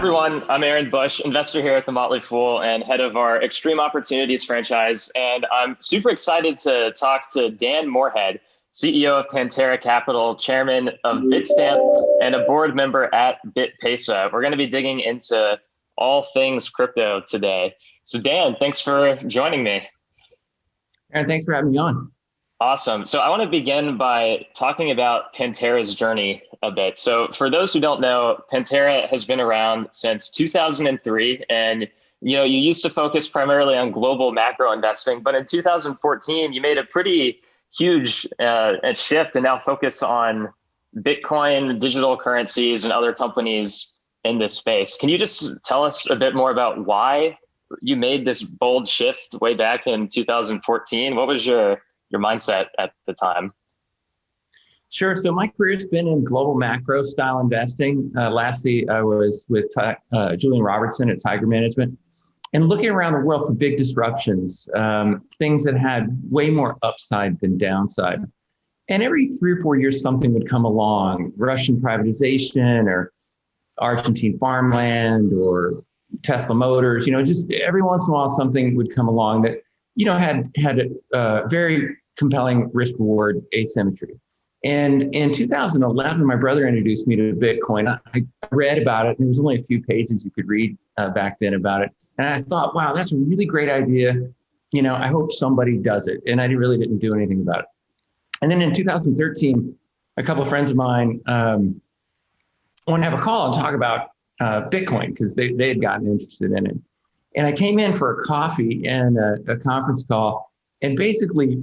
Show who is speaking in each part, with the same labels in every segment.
Speaker 1: everyone. I'm Aaron Bush, investor here at the Motley Fool and head of our Extreme Opportunities franchise. And I'm super excited to talk to Dan Morehead, CEO of Pantera Capital, chairman of Bitstamp, and a board member at BitPesa. We're going to be digging into all things crypto today. So Dan, thanks for joining me.
Speaker 2: Aaron, thanks for having me on.
Speaker 1: Awesome. So I want to begin by talking about Pantera's journey a bit. So for those who don't know, Pantera has been around since 2003. And, you used to focus primarily on global macro investing. But in 2014, you made a pretty huge shift and now focus on Bitcoin, digital currencies, and other companies in this space. Can you just tell us a bit more about why you made this bold shift way back in 2014? What was your mindset at the time?
Speaker 2: Sure. So my career's been in global macro style investing. Lastly, I was with Julian Robertson at Tiger Management and looking around the world for big disruptions, things that had way more upside than downside. And every 3 or 4 years, something would come along, Russian privatization or Argentine farmland or Tesla Motors, just every once in a while, something would come along that, had a very compelling risk reward asymmetry. And in 2011, my brother introduced me to Bitcoin. I read about it, and there was only a few pages you could read back then about it. And I thought, wow, that's a really great idea. I hope somebody does it. And I really didn't do anything about it. And then in 2013, a couple of friends of mine wanted to have a call and talk about Bitcoin because they had gotten interested in it. And I came in for a coffee and a conference call. And basically,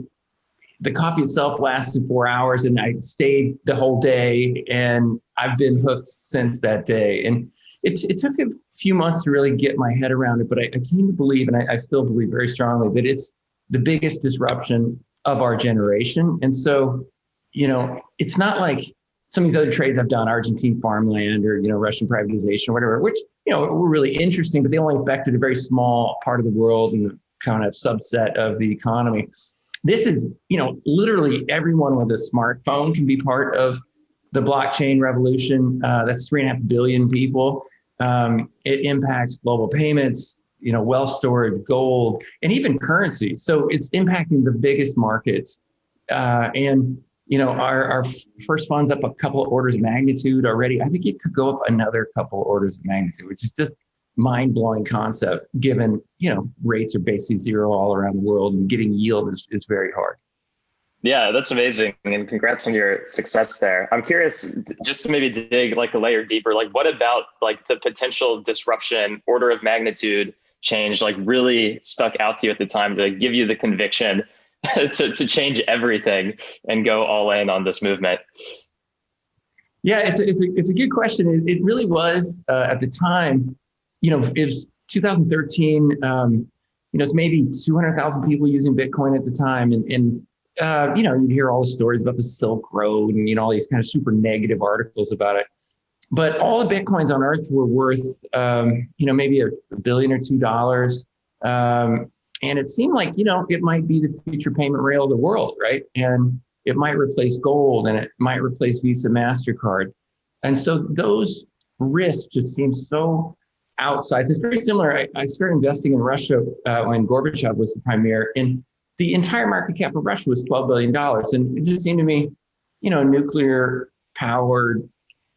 Speaker 2: the coffee itself lasted 4 hours and I stayed the whole day. And I've been hooked since that day. And it took a few months to really get my head around it. But I came to believe, and I still believe very strongly, that it's the biggest disruption of our generation. And so, it's not like some of these other trades I've done, Argentine farmland or, Russian privatization or whatever, which, were really interesting, but they only affected a very small part of the world and the kind of subset of the economy. This is, literally everyone with a smartphone can be part of the blockchain revolution. That's 3.5 billion people. It impacts global payments, wealth storage, gold, and even currency. So it's impacting the biggest markets. Our first fund's up a couple of orders of magnitude already. I think it could go up another couple of orders of magnitude, which is just mind-blowing concept given, rates are basically zero all around the world and getting yield is very hard.
Speaker 1: Yeah, that's amazing. And congrats on your success there. I'm curious, just to maybe dig like a layer deeper, like what about like the potential disruption, order of magnitude change, like really stuck out to you at the time to give you the conviction to change everything and go all in on this movement?
Speaker 2: Yeah, it's a good question. It really was at the time, it was 2013, it's maybe 200,000 people using Bitcoin at the time. And you'd hear all the stories about the Silk Road and, all these kind of super negative articles about it. But all the Bitcoins on Earth were worth, maybe $1 billion or $2. And it seemed like, it might be the future payment rail of the world, right? And it might replace gold and it might replace Visa, MasterCard. And so those risks just seem so outsized. It's very similar. I started investing in Russia when Gorbachev was the premier, and the entire market cap of Russia was $12 billion. And it just seemed to me, nuclear powered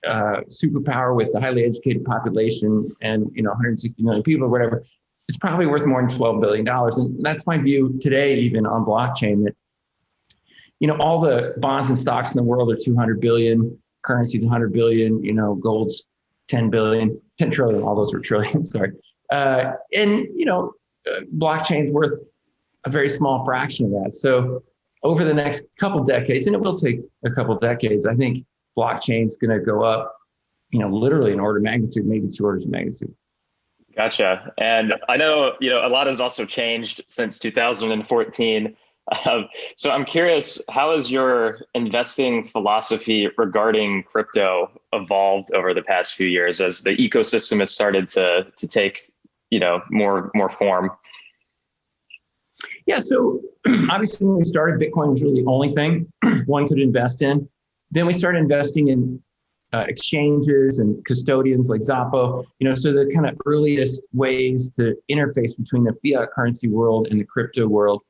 Speaker 2: superpower with a highly educated population and, 160 million people or whatever, it's probably worth more than $12 billion. And that's my view today, even on blockchain, that, all the bonds and stocks in the world are 200 billion, currencies 100 billion, gold's 10 billion, 10 trillion, all those were trillions, sorry. Blockchain's worth a very small fraction of that. So over the next couple decades, and it will take a couple decades, I think blockchain's going to go up, literally an order of magnitude, maybe 2 orders of magnitude.
Speaker 1: Gotcha. And I know, a lot has also changed since 2014. So I'm curious, how has your investing philosophy regarding crypto evolved over the past few years as the ecosystem has started to take, more form?
Speaker 2: Yeah. So obviously when we started, Bitcoin was really the only thing one could invest in. Then we started investing in exchanges and custodians like Zappo, so the kind of earliest ways to interface between the fiat currency world and the crypto world.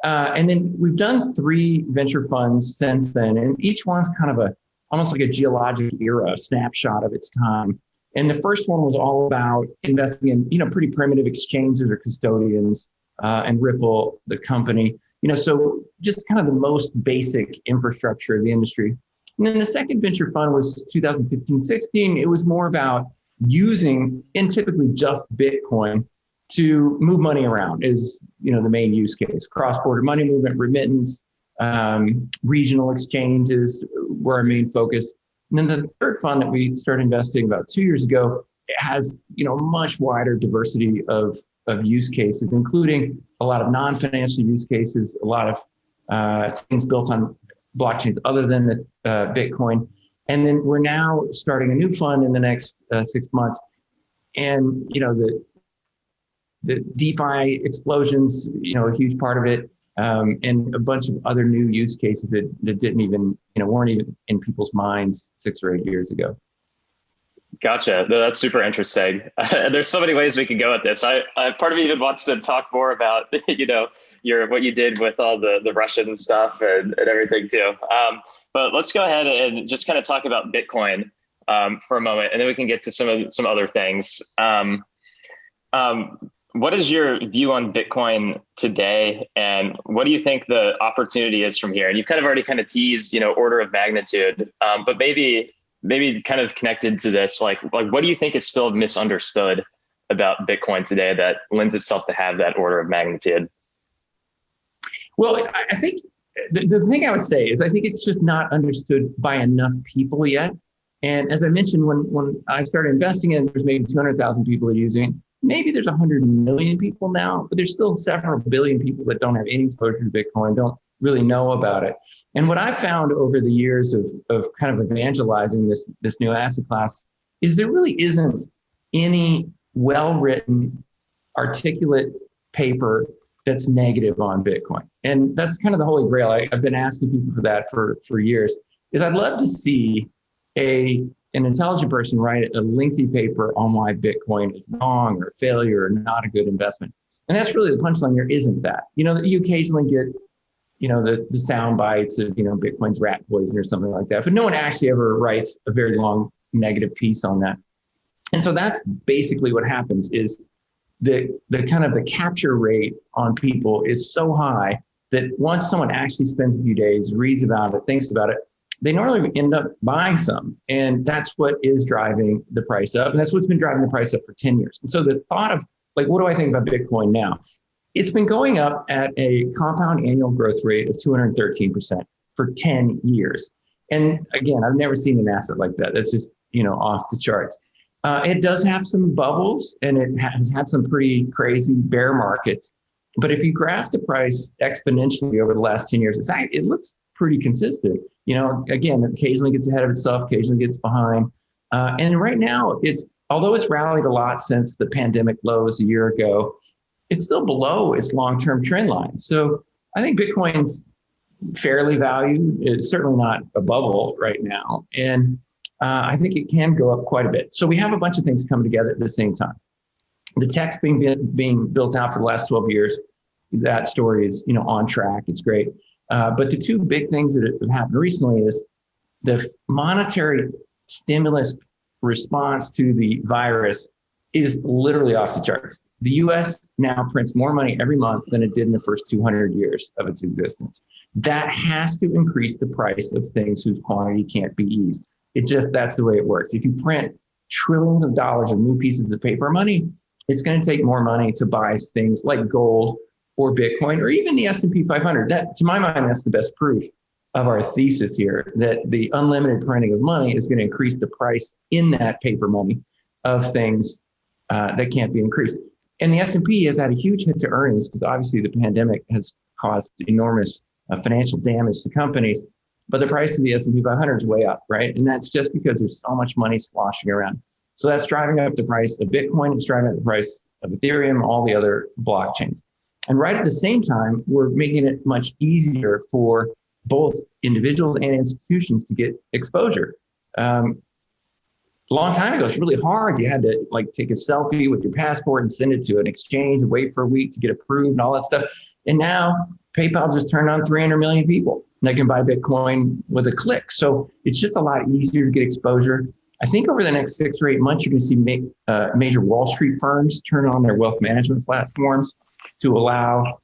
Speaker 2: And then we've done 3 venture funds since then, and each one's kind of almost like a geologic era, a snapshot of its time. And the first one was all about investing in, pretty primitive exchanges or custodians, and Ripple, the company, so just kind of the most basic infrastructure of the industry. And then the second venture fund was 2015-16. It was more about using, and typically just Bitcoin, to move money around is, the main use case. Cross-border money movement, remittance, regional exchanges were our main focus. And then the third fund that we started investing about 2 years ago, it has, much wider diversity of use cases, including a lot of non-financial use cases, a lot of things built on blockchains other than the Bitcoin. And then we're now starting a new fund in the next 6 months. And, the DeFi explosions, a huge part of it, and a bunch of other new use cases that didn't even, weren't even in people's minds 6 or 8 years ago.
Speaker 1: Gotcha. No, that's super interesting. There's so many ways we can go with this. I part of me even wants to talk more about, what you did with all the Russian stuff and everything too. But let's go ahead and just kind of talk about Bitcoin for a moment, and then we can get to some other things. What is your view on Bitcoin today, and what do you think the opportunity is from here? And you've kind of already kind of teased, order of magnitude, but maybe kind of connected to this, like what do you think is still misunderstood about Bitcoin today that lends itself to have that order of magnitude?
Speaker 2: Well, I think the thing I would say is I think it's just not understood by enough people yet. And as I mentioned, when I started investing in, there's maybe 200,000 people using it. Maybe there's 100 million people now, but there's still several billion people that don't have any exposure to Bitcoin, don't really know about it. And what I found over the years of kind of evangelizing this new asset class is there really isn't any well-written, articulate paper that's negative on Bitcoin. And that's kind of the holy grail. I've been asking people for that for years, is I'd love to see an intelligent person write a lengthy paper on why Bitcoin is wrong or failure or not a good investment. And that's really the punchline. There isn't that. You occasionally get, the sound bites of, Bitcoin's rat poison or something like that. But no one actually ever writes a very long negative piece on that. And so that's basically what happens is the kind of the capture rate on people is so high that once someone actually spends a few days, reads about it, thinks about it, they normally end up buying some. And that's what is driving the price up. And that's what's been driving the price up for 10 years. And so the thought of what do I think about Bitcoin now? It's been going up at a compound annual growth rate of 213% for 10 years. And again, I've never seen an asset like that. That's just, off the charts. It does have some bubbles, and it has had some pretty crazy bear markets. But if you graph the price exponentially over the last 10 years, it looks pretty consistent. Again, occasionally gets ahead of itself, occasionally gets behind. And right now, although it's rallied a lot since the pandemic lows a year ago, it's still below its long-term trend line. So I think Bitcoin's fairly valued. It's certainly not a bubble right now. And I think it can go up quite a bit. So we have a bunch of things coming together at the same time. The tech's being built out for the last 12 years. That story is, on track. It's great. But the two big things that have happened recently is the monetary stimulus response to the virus is literally off the charts. The US now prints more money every month than it did in the first 200 years of its existence. That has to increase the price of things whose quantity can't be eased. That's the way it works. If you print trillions of dollars of new pieces of paper money, it's going to take more money to buy things like gold or Bitcoin or even the S&P 500. That, to my mind, that's the best proof of our thesis here, that the unlimited printing of money is going to increase the price in that paper money of things that can't be increased. And the S&P has had a huge hit to earnings because obviously the pandemic has caused enormous financial damage to companies, but the price of the S&P 500 is way up, right? And that's just because there's so much money sloshing around. So that's driving up the price of Bitcoin, it's driving up the price of Ethereum, all the other blockchains. And right at the same time, we're making it much easier for both individuals and institutions to get exposure. a long time ago, it's really hard. You had to like take a selfie with your passport and send it to an exchange and wait for a week to get approved and all that stuff. And now PayPal just turned on 300 million people that can buy Bitcoin with a click. So it's just a lot easier to get exposure. I think over the next 6 or 8 months, you're going to see major Wall Street firms turn on their wealth management platforms to allow,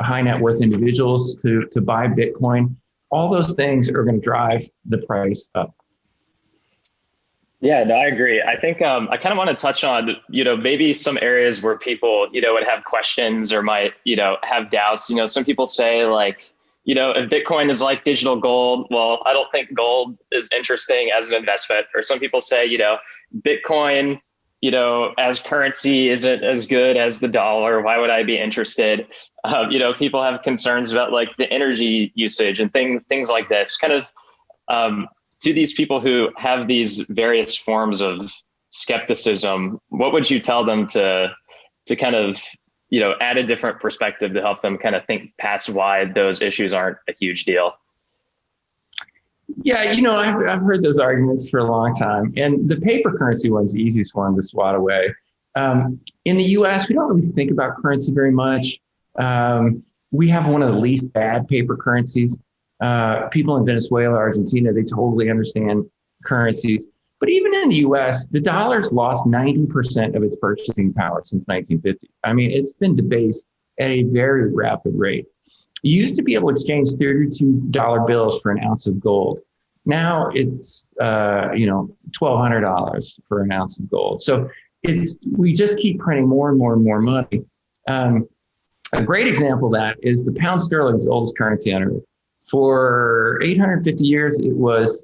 Speaker 2: high net worth individuals to buy Bitcoin. All those things are going to drive the price up.
Speaker 1: Yeah, no, I agree. I think I kind of want to touch on, maybe some areas where people, would have questions or might, have doubts. Some people say like, if Bitcoin is like digital gold, well, I don't think gold is interesting as an investment. Or some people say, Bitcoin, as currency isn't as good as the dollar. Why would I be interested? People have concerns about like the energy usage and things like this. Kind of to these people who have these various forms of skepticism, what would you tell them to kind of add a different perspective to help them kind of think past why those issues aren't a huge deal?
Speaker 2: Yeah, I've heard those arguments for a long time, and the paper currency one's the easiest one to swat away. In the U.S., we don't really think about currency very much. We have one of the least bad paper currencies. People in Venezuela, Argentina, they totally understand currencies. But even in the U.S., the dollar's lost 90% of its purchasing power since 1950. I mean, it's been debased at a very rapid rate. You used to be able to exchange $32 bills for an ounce of gold. Now it's $1,200 for an ounce of gold. So we just keep printing more and more and more money. A great example of that is the pound sterling is the oldest currency on earth. For 850 years, it was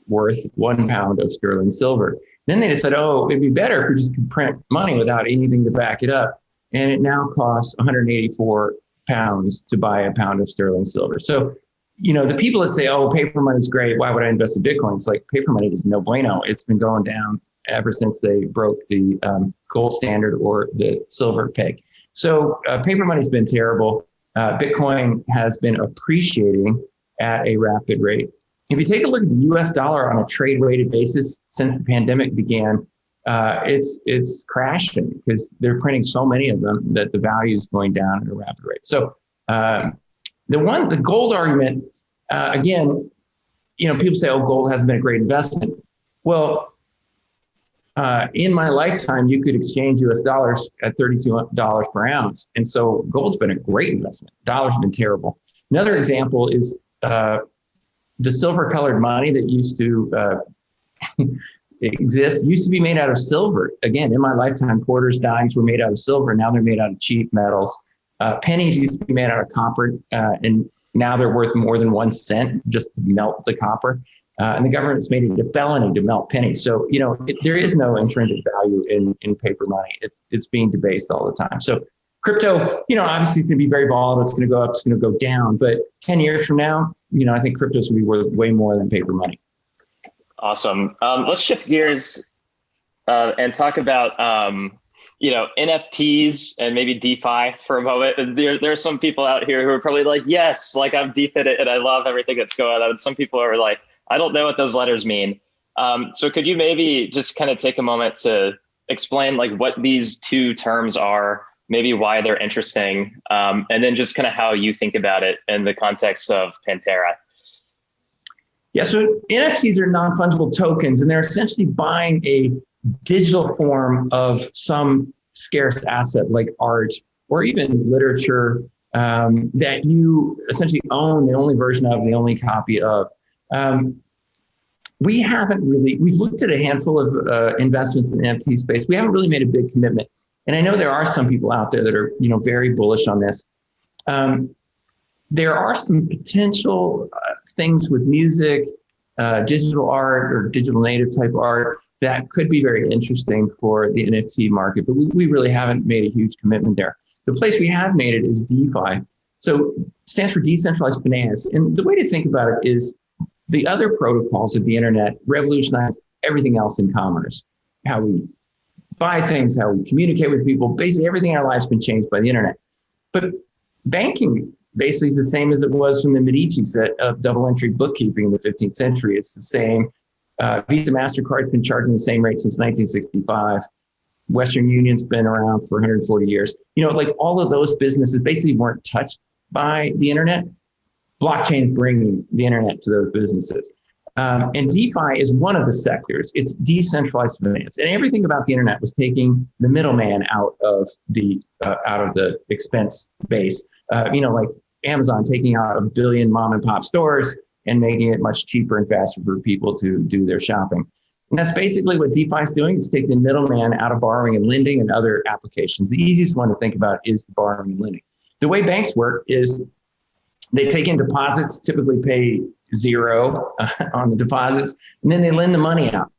Speaker 2: worth 1 pound of sterling silver. Then they said, oh, it'd be better if we just could print money without anything to back it up. And it now costs 184 pounds to buy a pound of sterling silver. So, the people that say, oh, paper money is great, why would I invest in Bitcoin? It's like paper money is no bueno. It's been going down ever since they broke the gold standard or the silver peg. So paper money has been terrible. Bitcoin has been appreciating at a rapid rate. If you take a look at the US dollar on a trade weighted basis since the pandemic began, it's crashing because they're printing so many of them that the value is going down at a rapid rate. So the gold argument, again, people say, oh, gold hasn't been a great investment. Well, in my lifetime, you could exchange US dollars at $32 per ounce. And so gold's been a great investment. Dollars have been terrible. Another example is the silver colored money that used to exist used to be made out of silver. Again, in my lifetime, quarters, dimes were made out of silver. Now they're made out of cheap metals. Pennies used to be made out of copper, and now they're worth more than 1 cent just to melt the copper. And the government's made it a felony to melt pennies. So, there is no intrinsic value in paper money. It's being debased all the time. So crypto, obviously it's going to be very volatile. It's going to go up, it's going to go down. But 10 years from now, I think crypto's going to be worth way more than paper money.
Speaker 1: Awesome. Let's shift gears and talk about, NFTs and maybe DeFi for a moment. There are some people out here who are probably like, yes, like I'm deep in it and I love everything that's going on. And some people are like, I don't know what those letters mean. So could you maybe just kind of take a moment to explain like what these two terms are, maybe why they're interesting, and then just kind of how you think about it in the context of Pantera?
Speaker 2: Yeah, so NFTs are non-fungible tokens, and they're essentially buying a digital form of some scarce asset like art or even literature that you essentially own the only version of, the only copy of. We've looked at a handful of investments in the NFT space. We haven't really made a big commitment. And I know there are some people out there that are, very bullish on this. There are some potential things with music, digital art or digital native type art that could be very interesting for the NFT market, but we really haven't made a huge commitment there. The place we have made it is DeFi. So it stands for decentralized finance. And the way to think about it is the other protocols of the internet revolutionized everything else in commerce. How we buy things, how we communicate with people, basically everything in our lives has been changed by the internet. But banking basically is the same as it was from the Medici's of double entry bookkeeping in the 15th century. It's the same Visa, MasterCard's been charging the same rate since 1965. Western Union's been around for 140 years. Like all of those businesses basically weren't touched by the internet. Blockchain is bringing the internet to those businesses. And DeFi is one of the sectors. It's decentralized finance, and everything about the internet was taking the middleman out of the expense base. Like Amazon taking out 1 billion mom and pop stores and making it much cheaper and faster for people to do their shopping. And that's basically what DeFi is doing. It's taking the middleman out of borrowing and lending and other applications. The easiest one to think about is the borrowing and lending. The way banks work is they take in deposits, typically pay zero on the deposits, and then they lend the money out.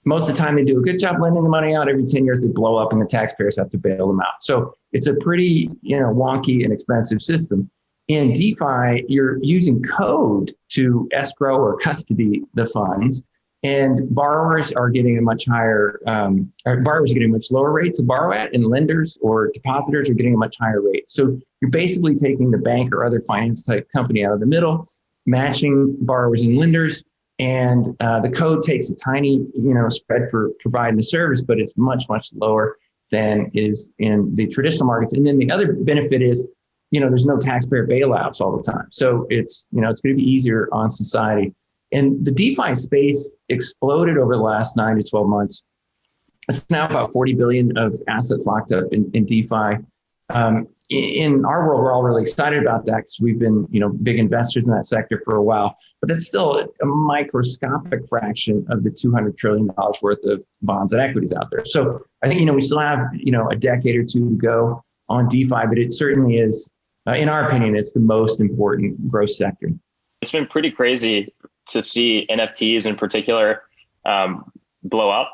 Speaker 2: Most of the time, they do a good job lending the money out. Every 10 years, they blow up, and the taxpayers have to bail them out. So it's a pretty wonky and expensive system. In DeFi, you're using code to escrow or custody the funds, and borrowers are getting a much higher, borrowers are getting a much lower rate to borrow at, and lenders or depositors are getting a much higher rate. So you're basically taking the bank or other finance type company out of the middle, matching borrowers and lenders, and the code takes a tiny, spread for providing the service, but it's much, much lower than is in the traditional markets. And then the other benefit is, there's no taxpayer bailouts all the time. So it's going to be easier on society. And the DeFi space exploded over the last 9 to 12 months. It's now about 40 billion of assets locked up in DeFi. In our world, we're all really excited about that because we've been, big investors in that sector for a while. But that's still a microscopic fraction of the $200 trillion worth of bonds and equities out there. So I think, we still have, a decade or two to go on DeFi, but it certainly is, in our opinion, it's the most important growth sector.
Speaker 1: It's been pretty crazy to see NFTs in particular blow up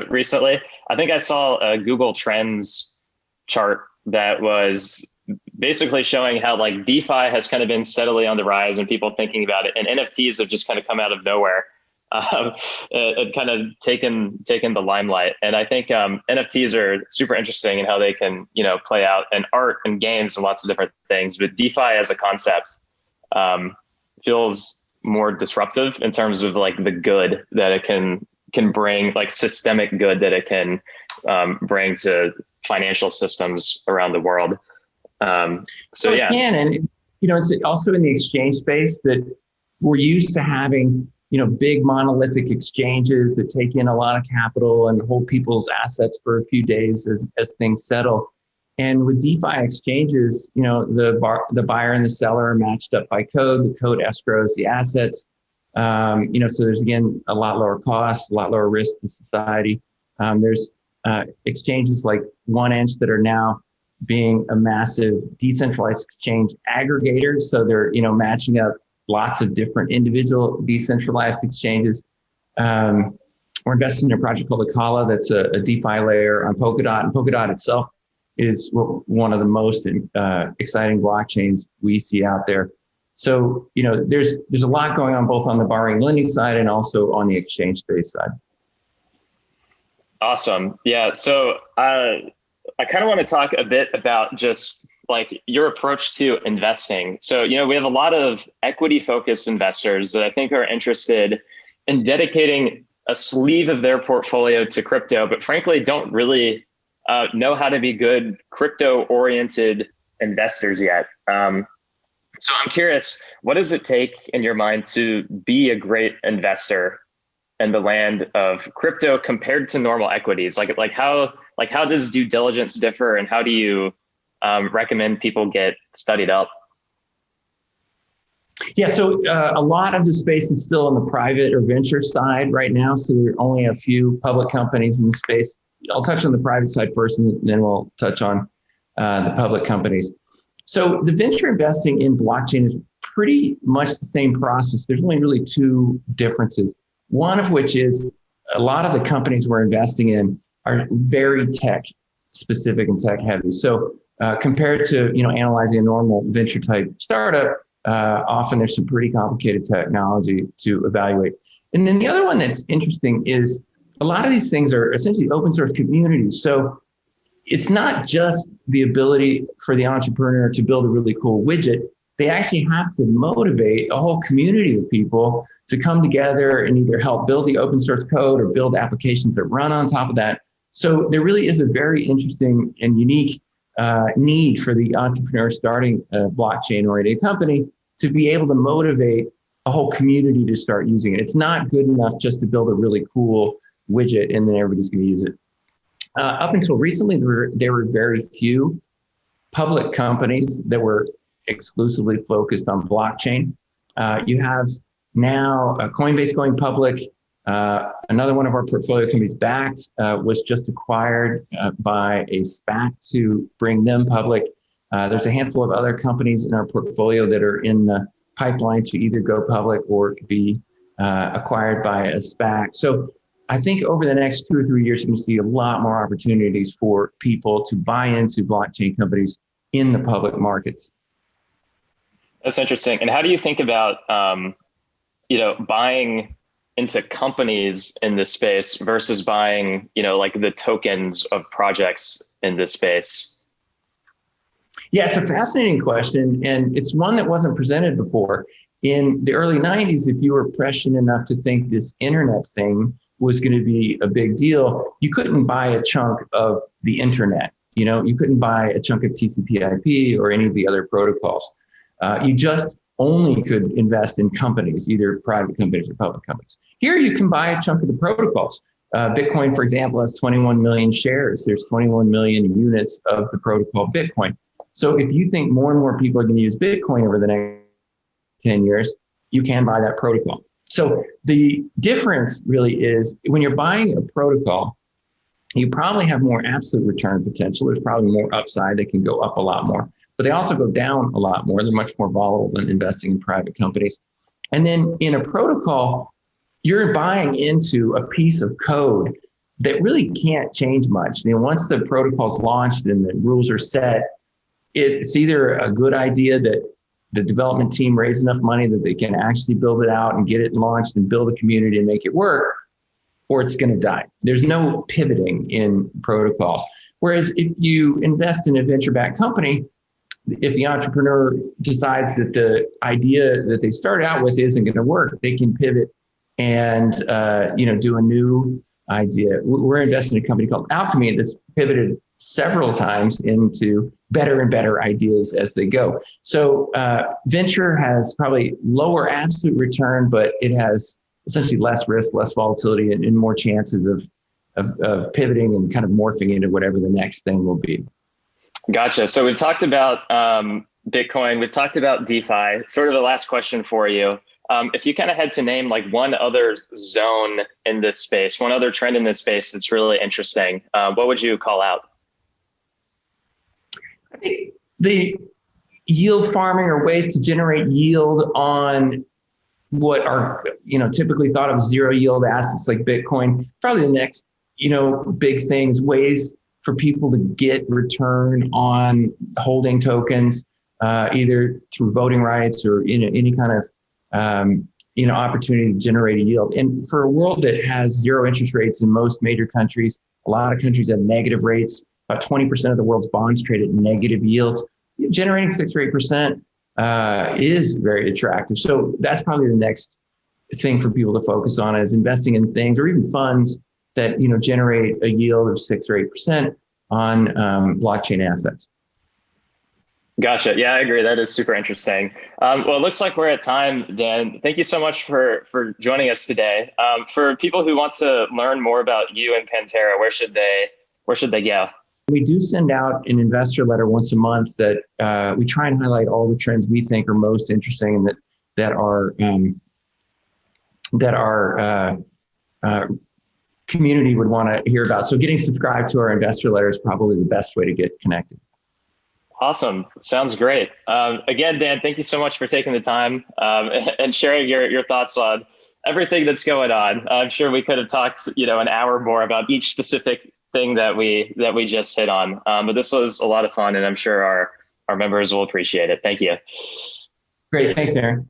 Speaker 1: recently. I think I saw a Google Trends chart that was basically showing how like DeFi has kind of been steadily on the rise and people thinking about it, and NFTs have just kind of come out of nowhere and kind of taken the limelight. And I think NFTs are super interesting in how they can play out in art and games and lots of different things. But DeFi as a concept feels more disruptive in terms of like the good that it can bring, like systemic good that it can bring to financial systems around the world. So yeah.
Speaker 2: It can, and it's also in the exchange space that we're used to having, big monolithic exchanges that take in a lot of capital and hold people's assets for a few days as things settle. And with DeFi exchanges, the buyer and the seller are matched up by code. The code escrows the assets. So there's, again, a lot lower cost, a lot lower risk to society. There's exchanges like 1inch that are now being a massive decentralized exchange aggregator. So they're, matching up lots of different individual decentralized exchanges. We're investing in a project called Akala that's a DeFi layer on Polkadot, and Polkadot itself is one of the most exciting blockchains we see out there. So, there's a lot going on both on the borrowing and lending side and also on the exchange space side.
Speaker 1: Awesome. Yeah. So I kind of want to talk a bit about just like your approach to investing. So, we have a lot of equity focused investors that I think are interested in dedicating a sleeve of their portfolio to crypto, but frankly, don't really know how to be good crypto oriented investors yet. So I'm curious, what does it take in your mind to be a great investor in the land of crypto compared to normal equities? Like how does due diligence differ, and how do you recommend people get studied up?
Speaker 2: Yeah, so a lot of the space is still on the private or venture side right now. So there are only a few public companies in the space. I'll touch on the private side first, and then we'll touch on the public companies. So the venture investing in blockchain is pretty much the same process. There's only really two differences. One of which is a lot of the companies we're investing in are very tech specific and tech heavy. So compared to analyzing a normal venture type startup, often there's some pretty complicated technology to evaluate. And then the other one that's interesting is a lot of these things are essentially open source communities. So it's not just the ability for the entrepreneur to build a really cool widget. they actually have to motivate a whole community of people to come together and either help build the open source code or build applications that run on top of that. So there really is a very interesting and unique need for the entrepreneur starting a blockchain-oriented company to be able to motivate a whole community to start using it. It's not good enough just to build a really cool widget and then everybody's going to use it. Up until recently, there were very few public companies that were exclusively focused on blockchain. You have now Coinbase going public. Another one of our portfolio companies, Backed, was just acquired by a SPAC to bring them public. There's a handful of other companies in our portfolio that are in the pipeline to either go public or be acquired by a SPAC. So I think over the next 2 or 3 years, you can see a lot more opportunities for people to buy into blockchain companies in the public markets.
Speaker 1: That's interesting. And how do you think about, buying into companies in this space versus buying, like the tokens of projects in this space?
Speaker 2: Yeah, it's a fascinating question. And it's one that wasn't presented before. In the early 90s, if you were prescient enough to think this internet thing was going to be a big deal, you couldn't buy a chunk of the internet. You couldn't buy a chunk of TCP/IP or any of the other protocols. You just only could invest in companies, either private companies or public companies. Here, you can buy a chunk of the protocols. Bitcoin, for example, has 21 million shares. There's 21 million units of the protocol Bitcoin. So if you think more and more people are going to use Bitcoin over the next 10 years, you can buy that protocol. So the difference really is when you're buying a protocol, you probably have more absolute return potential. There's probably more upside. They can go up a lot more, but they also go down a lot more. They're much more volatile than investing in private companies. And then in a protocol, you're buying into a piece of code that really can't change much. Once the protocol's launched and the rules are set, it's either a good idea that the development team raise enough money that they can actually build it out and get it launched and build a community and make it work, or it's going to die. There's no pivoting in protocols. Whereas if you invest in a venture-backed company, if the entrepreneur decides that the idea that they started out with isn't going to work, they can pivot and do a new idea. We're investing in a company called Alchemy that's pivoted several times into better and better ideas as they go. So venture has probably lower absolute return, but it has essentially less risk, less volatility, and more chances of pivoting and kind of morphing into whatever the next thing will be.
Speaker 1: Gotcha. So we've talked about Bitcoin. We've talked about DeFi. Sort of the last question for you. If you kind of had to name like one other zone in this space, one other trend in this space that's really interesting, what would you call out?
Speaker 2: I think the yield farming or ways to generate yield on what are typically thought of zero yield assets like Bitcoin. Probably the next big things, ways for people to get return on holding tokens, either through voting rights or any kind of opportunity to generate a yield. And for a world that has zero interest rates in most major countries, a lot of countries have negative rates. About 20% of the world's bonds trade at negative yields. Generating 6 or 8% is very attractive. So that's probably the next thing for people to focus on, is investing in things or even funds that generate a yield of 6 or 8% on blockchain assets.
Speaker 1: Gotcha. Yeah, I agree. That is super interesting. Well, it looks like we're at time, Dan. Thank you so much for joining us today. For people who want to learn more about you and Pantera, where should they go?
Speaker 2: We do send out an investor letter once a month that we try and highlight all the trends we think are most interesting and that our community would want to hear about. So getting subscribed to our investor letter is probably the best way to get connected.
Speaker 1: Awesome. Sounds great. Again, Dan, thank you so much for taking the time and sharing your thoughts on everything that's going on. I'm sure we could have talked, an hour more about each specific thing that we just hit on. But this was a lot of fun, and I'm sure our members will appreciate it. Thank you.
Speaker 2: Great. Thanks, Aaron.